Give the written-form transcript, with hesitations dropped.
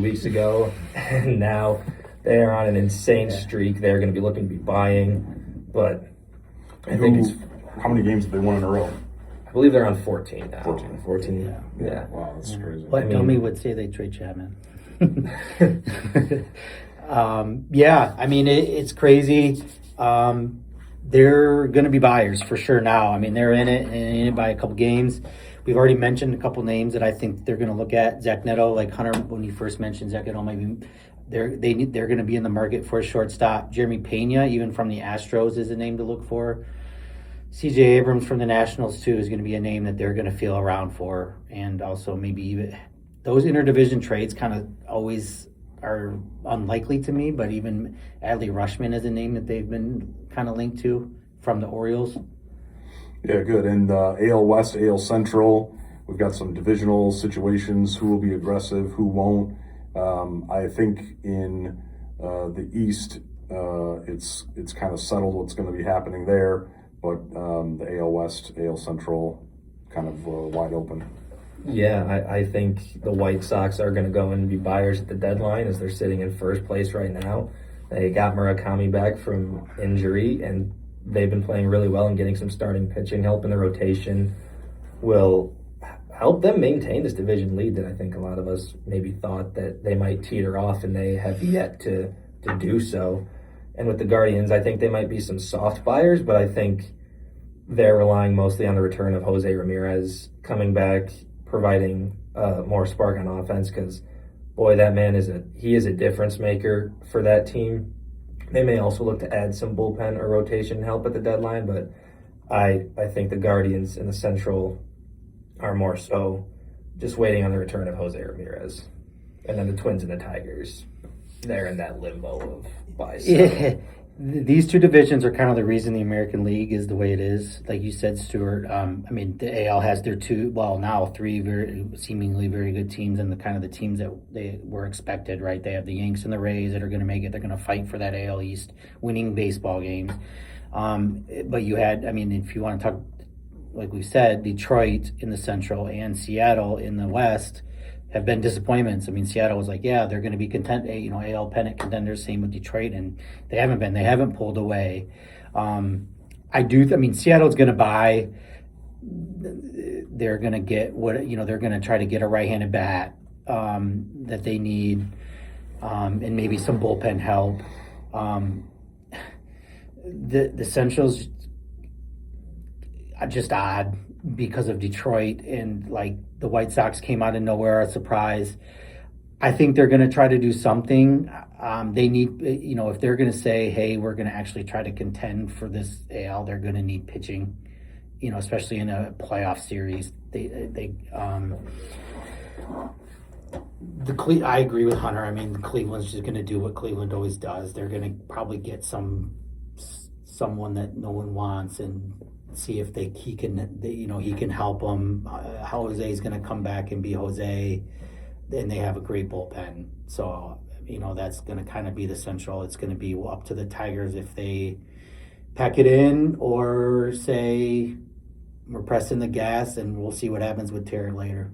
weeks ago, and now they are on an insane streak. They're going to be looking to be buying, but I think it's... How many games have they won in a row? I believe they're on 14 now. 14. Yeah. Wow, that's crazy. But Dummy would say they trade Chapman. Yeah, I mean, it's crazy. They're going to be buyers for sure now. I mean, they're in it by a couple games. We've already mentioned a couple names that I think they're going to look at. Zach Neto, like Hunter, when he first mentioned Zach Neto, maybe they're going to be in the market for a shortstop. Jeremy Pena, even from the Astros, is a name to look for. CJ Abrams from the Nationals, too, is going to be a name that they're going to feel around for. And also maybe even those interdivision trades kind of always are unlikely to me, but even Adley Rutschman is a name that they've been kind of linked to from the Orioles. Yeah, good. And AL West, AL Central, we've got some divisional situations, who will be aggressive, who won't. I think in the East, it's kind of settled what's going to be happening there, but the AL West, AL Central, kind of wide open. Yeah, I think the White Sox are going to go and be buyers at the deadline as they're sitting in first place right now. They got Murakami back from injury, and they've been playing really well and getting some starting pitching help in the rotation will help them maintain this division lead that I think a lot of us maybe thought that they might teeter off, and they have yet to do so. And with the Guardians, I think they might be some soft buyers, but I think they're relying mostly on the return of Jose Ramirez coming back, providing more spark on offense, because boy, that man is a difference maker for that team. They may also look to add some bullpen or rotation help at the deadline, but I think the Guardians in the Central are more so just waiting on the return of Jose Ramirez. And then the Twins and the Tigers, they're in that limbo of buy. Yeah. These two divisions are kind of the reason the League is the way it is. Like you said, Stuart, I mean, the AL has their three seemingly very good teams, and the teams that they were expected, right? They have the Yanks and the Rays that are going to make it. They're going to fight for that AL East, winning baseball games. But you had, I mean, if you want to talk, like we said, Detroit in the Central and Seattle in the West have been disappointments. I mean, Seattle was like, yeah, they're going to be AL pennant contenders. Same with Detroit, and they haven't been. They haven't pulled away. Seattle's going to buy. They're going to get they're going to try to get a right-handed bat that they need, and maybe some bullpen help. The Central's just odd because of Detroit, and like the White Sox came out of nowhere, a surprise. I think they're going to try to do something. They need, if they're going to say, hey, we're going to actually try to contend for this AL, they're going to need pitching, especially in a playoff series. I agree with Hunter. I mean, Cleveland's just going to do what Cleveland always does. They're going to probably get someone that no one wants and see if he can help them. Jose's going to come back and be Jose, and they have a great bullpen. So, that's going to kind of be the Central. It's going to be up to the Tigers if they pack it in or say we're pressing the gas, and we'll see what happens with Terry later.